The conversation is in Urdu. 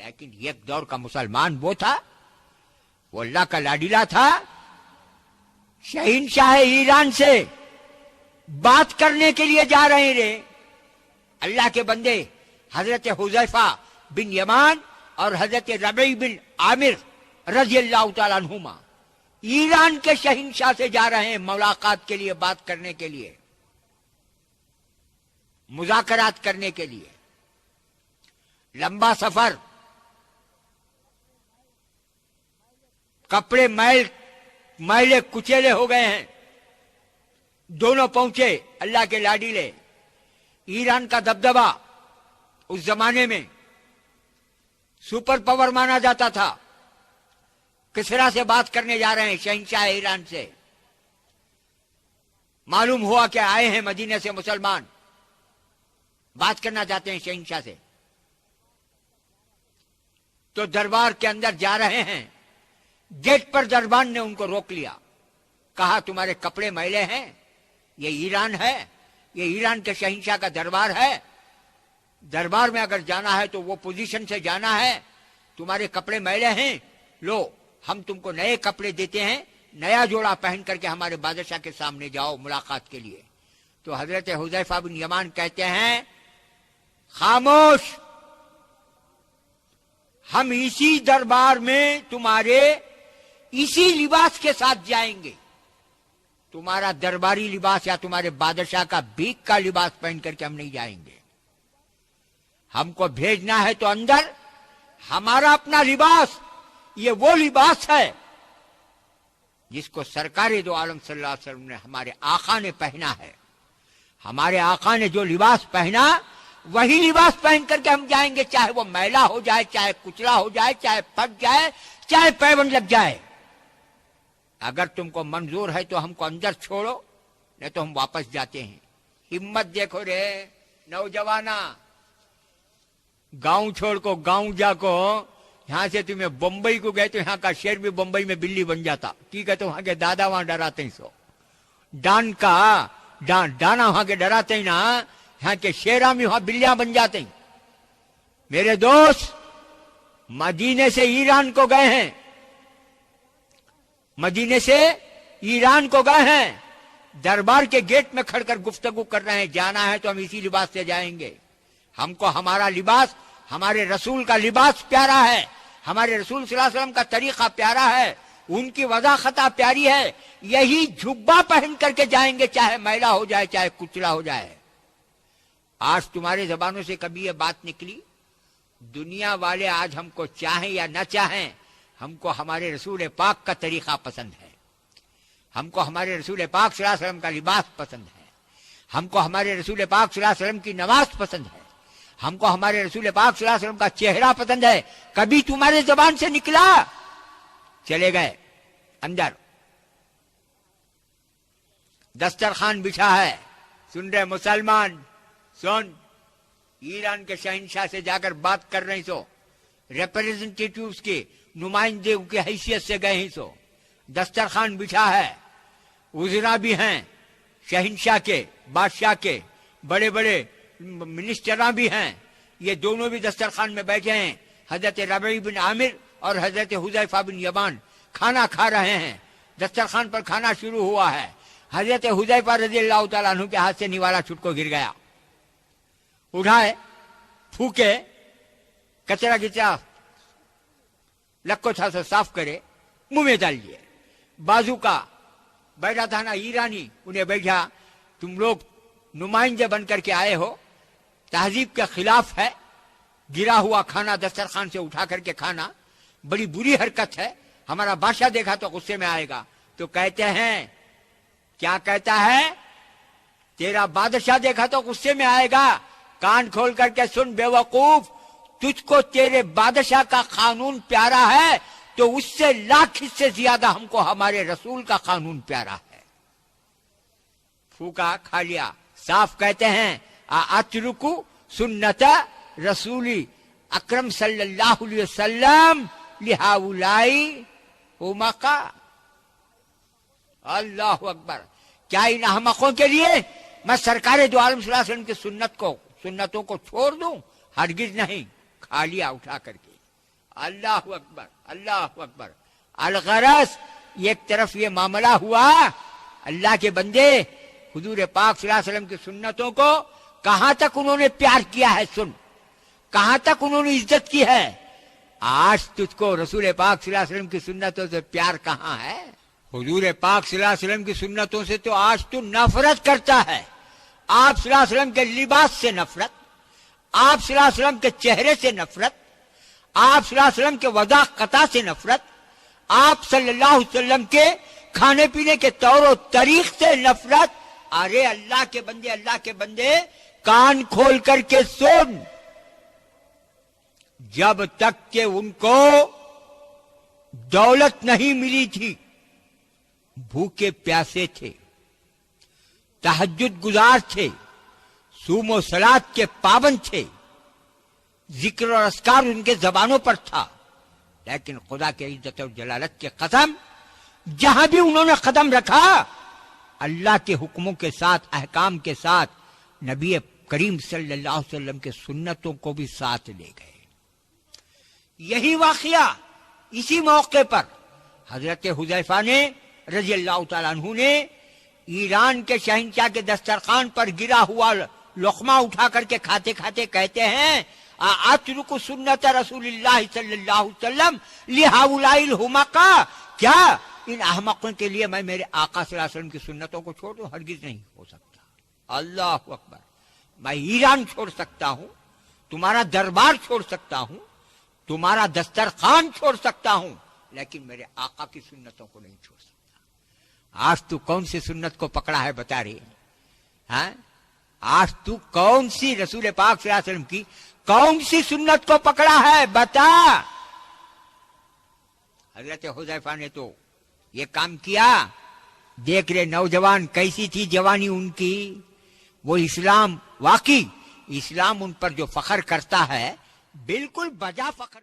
لیکن ایک دور کا مسلمان وہ تھا، وہ اللہ کا لاڈیلا تھا، شہنشاہ ایران سے بات کرنے کے لیے جا رہے رے اللہ کے بندے حضرت حذیفہ بن یمان اور حضرت ربیع بن عامر رضی اللہ تعالیٰ عنہما ایران کے شہنشاہ سے جا رہے ہیں ملاقات کے لیے، بات کرنے کے لیے، مذاکرات کرنے کے لیے۔ لمبا سفر، کپڑے میلے کچیلے ہو گئے ہیں، دونوں پہنچے اللہ کے لاڈیلے۔ ایران کا دبدبا اس زمانے میں سپر پاور مانا جاتا تھا، کسرا سے بات کرنے جا رہے ہیں شہنشاہ ایران سے۔ معلوم ہوا کہ آئے ہیں مدینے سے مسلمان، بات کرنا چاہتے ہیں شہنشاہ سے، تو دربار کے اندر جا رہے ہیں۔ گیٹ پر دربان نے ان کو روک لیا، کہا تمہارے کپڑے میلے ہیں، یہ ایران ہے، یہ ایران کے شہنشاہ کا دربار ہے، دربار میں اگر جانا ہے تو وہ پوزیشن سے جانا ہے، تمہارے کپڑے میلے ہیں، لو ہم تم کو نئے کپڑے دیتے ہیں، نیا جوڑا پہن کر کے ہمارے بادشاہ کے سامنے جاؤ ملاقات کے لیے۔ تو حضرت حذیفہ بن یمان کہتے ہیں خاموش، ہم اسی دربار میں تمہارے اسی لباس کے ساتھ جائیں گے، تمہارا درباری لباس یا تمہارے بادشاہ کا بھیک کا لباس پہن کر کے ہم نہیں جائیں گے۔ ہم کو بھیجنا ہے تو اندر ہمارا اپنا لباس، یہ وہ لباس ہے جس کو سرکار دو عالم صلی اللہ علیہ وسلم نے، ہمارے آقا نے پہنا ہے۔ ہمارے آقا نے جو لباس پہنا وہی لباس پہن کر کے ہم جائیں گے، چاہے وہ میلا ہو جائے، چاہے کچلا ہو جائے، چاہے پھٹ جائے، چاہے پیبند لگ جائے۔ اگر تم کو منظور ہے تو ہم کو اندر چھوڑو، نہیں تو ہم واپس جاتے ہیں۔ ہمت دیکھو رے نوجوانا، گاؤں چھوڑ کو گاؤں جا کو، یہاں سے تمہیں بمبئی کو گئے تو یہاں کا شیر بھی بمبئی میں بلی بن جاتا، ٹھیک ہے؟ تو وہاں کے دادا وہاں ڈراتے ہیں، سو ڈان کا ڈانا وہاں کے ڈراتے ہیں نا، یہاں کے شیرا میں وہاں بلیاں بن جاتے ہیں۔ میرے دوست مدینے سے ایران کو گئے ہیں، مدینے سے ایران کو گئے ہیں، دربار کے گیٹ میں کھڑ کر گفتگو کر رہے ہیں، جانا ہے تو ہم اسی لباس سے جائیں گے، ہم کو ہمارا لباس، ہمارے رسول کا لباس پیارا ہے، ہمارے رسول صلی اللہ علیہ وسلم کا طریقہ پیارا ہے، ان کی وضاحت پیاری ہے، یہی جھبا پہن کر کے جائیں گے، چاہے میلا ہو جائے چاہے کچلا ہو جائے۔ آج تمہارے زبانوں سے کبھی یہ بات نکلی؟ دنیا والے آج ہم کو چاہیں یا نہ چاہیں، ہم کو ہمارے رسول پاک کا طریقہ پسند ہے، ہم کو ہمارے رسول پاک صلی اللہ علیہ وسلم کا لباس پسند ہے، ہم کو ہمارے رسول پاک صلی اللہ علیہ وسلم کی نماز پسند ہے، ہم کو ہمارے رسول پاک صلی اللہ علیہ وسلم کا چہرہ پسند ہے۔ کبھی تمہارے زبان سے نکلا؟ چلے گئے اندر، دسترخوان بچھا ہے، سن رہے مسلمان، سن، ایران کے شہنشاہ سے جا کر بات کر رہے سو، ریپریزنٹیٹیوز کے نمائندے کی حیثیت سے گئے ہیں، سو دسترخوان بچھا ہے، وزراء بھی ہیں شہنشاہ کے، بادشاہ کے، بڑے بڑے منسٹراں بھی ہیں، یہ دونوں بھی دسترخوان میں بیٹھے ہیں۔ حضرت ربیع بن عامر اور حضرت حذیفہ بن یمان کھانا کھا رہے ہیں، دسترخوان پر کھانا شروع ہوا ہے۔ حضرت حذیفہ رضی اللہ تعالیٰ عنہ کے ہاتھ سے نوالا چھٹ کو گر گیا، اٹھائے، پھوکے، کچرا کچرا لکو تھا سو صاف کرے، منہ میں ڈال لیے۔ بازو کا بیٹھا تھا نا ایرانی، انہیں بیٹھا، تم لوگ نمائندے بن کر کے آئے ہو، تہذیب کے خلاف ہے، گرا ہوا کھانا دسترخوان سے اٹھا کر کے کھانا، بڑی بری حرکت ہے، ہمارا بادشاہ دیکھا تو غصے میں آئے گا۔ تو کہتے ہیں، کیا کہتا ہے؟ تیرا بادشاہ دیکھا تو غصے میں آئے گا، کان کھول کر کے سن بے وقوف، تجھ کو تیرے بادشاہ کا قانون پیارا ہے تو اس سے لاکھ سے زیادہ ہم کو ہمارے رسول کا قانون پیارا ہے۔ پھوکا، کھا لیا، صاف کہتے ہیں اترکو سنت رسولی اکرم صلی اللہ علیہ وسلم لہؤلائی امقا۔ اللہ اکبر، کیا ان احمقوں کے لیے میں سرکار دو عالم صلی اللہ علیہ وسلم کی سنتوں کو چھوڑ دوں؟ ہرگز نہیں۔ کھا لیا اٹھا کر کے، اللہ اکبر اللہ اکبر. الغرض ایک طرف یہ معاملہ ہوا، اللہ کے بندے حضور پاک صلی اللہ علیہ وسلم کی سنتوں کو کہاں تک انہوں نے پیار کیا ہے، سن کہاں تک انہوں نے عزت کی ہے. آج تجھ کو رسول پاک صلی اللہ علیہ وسلم کی سنتوں سے پیار کہاں ہے؟ حضور پاک صلی اللہ علیہ وسلم کی سنتوں سے تو آج تو نفرت کرتا ہے. آپ صلی اللہ علیہ وسلم کے لباس سے نفرت، آپ صلی اللہ علیہ وسلم کے چہرے سے نفرت، آپ صلی اللہ علیہ وسلم کے وضاحت سے نفرت، آپ صلی اللہ علیہ وسلم کے کھانے پینے کے طور و طریق سے نفرت. ارے اللہ کے بندے، اللہ کے بندے کان کھول کر کے سن. جب تک کہ ان کو دولت نہیں ملی تھی، بھوکے پیاسے تھے، تہجد گزار تھے، صوم و صلات کے پابند تھے، ذکر اور اذکار ان کے زبانوں پر تھا. لیکن خدا کے عزت اور جلالت کے قسم، جہاں بھی انہوں نے قدم رکھا اللہ کے حکموں کے ساتھ، احکام کے ساتھ، نبی کریم صلی اللہ علیہ وسلم کے سنتوں کو بھی ساتھ لے گئے. یہی واقعہ اسی موقع پر حضرت حذیفہ نے رضی اللہ تعالیٰ عنہ نے ایران کے شہنشاہ کے دسترخوان پر گرا ہوا لقمہ اٹھا کر کے کھاتے کھاتے کہتے ہیں اترک سنت رسول اللہ صلی اللہ علیہ وسلم لہؤلاء الحمقاء، کیا ان احمقوں کے لیے میں میرے آقا صلی اللہ علیہ وسلم کی سنتوں کو چھوڑ دوں؟ ہرگز نہیں ہو سکتا. اللہ اکبر. میں ایران چھوڑ سکتا ہوں، تمہارا دربار چھوڑ سکتا ہوں، تمہارا دسترخوان چھوڑ سکتا ہوں، لیکن میرے آقا کی سنتوں کو نہیں چھوڑ سکتا. آج تو کون سی سنت کو پکڑا ہے بتا رہی ہے؟ ہاں آج تو کون سی رسول پاک صلی اللہ علیہ وسلم کی کون سی سنت کو پکڑا ہے بتا. حضرت حذیفہ نے تو یہ کام کیا. دیکھ رہے نوجوان کیسی تھی جوانی ان کی. وہ اسلام، واقعی اسلام ان پر جو فخر کرتا ہے بالکل بجا فخر